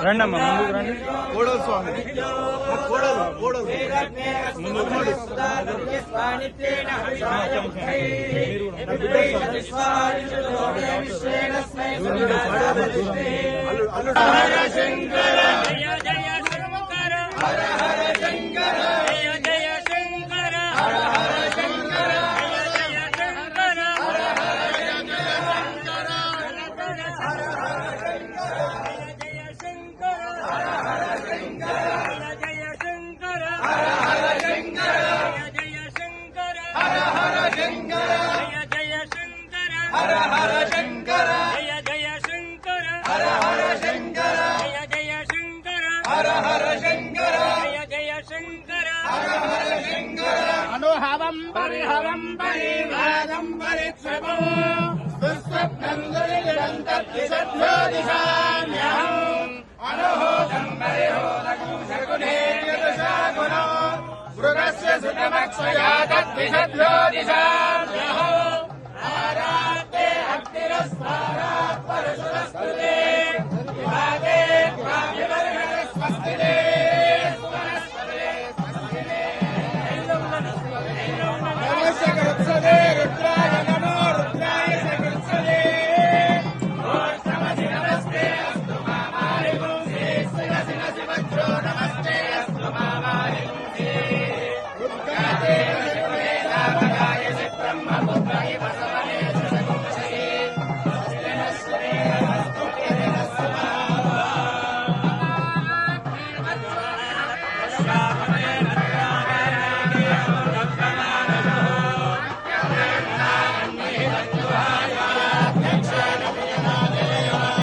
రండమ్మా ముందుకు రండి. కోడలు స్వామి కోడలు ముందుకు శంకర జయ జయ శంకర హర హర శంకర జయ జయ శంకర హర హర శంకర జయ జయ శంకర హర హర శంకర హర హర శంకర జయ శంకర హర హర శంకర జయ శంకర హర హర శంకర జయ శంకర హర హర శంకర జయ శంకర హర హర శంకర జయ జయ శంకర హర హర శంకర జయ జయ శంకర హర హర శంకర జయ జయ శంకర హర హర శంకర అనుహవం పరిహరం పరివాదం పరిక్షమో దుస్వప్నం దురిదంతద్విషద్భ్యో దిశామ్యహం అనుహోదం పరిహోదం శకునే యదశాగుణో మృగస్య సుతమక్షయా తద్విషద్భ్యో దిశామ్యహం ఆరాతే అగ్నిరస్మారాత్ పరశురస్తుతే విభాగే త్వామివర్గణ స్వస్తిదే స్వనస్పదే స్వస్తిదే నమస్య కృత్సదే రుద్రాయ నమో రుద్రాయ సకృత్సదే నమస్తే నమస్తే అస్తు మామారి పుంసే శిరసి వజ్రో నమస్తే అస్తు మామారి పుంసే రుద్రాదే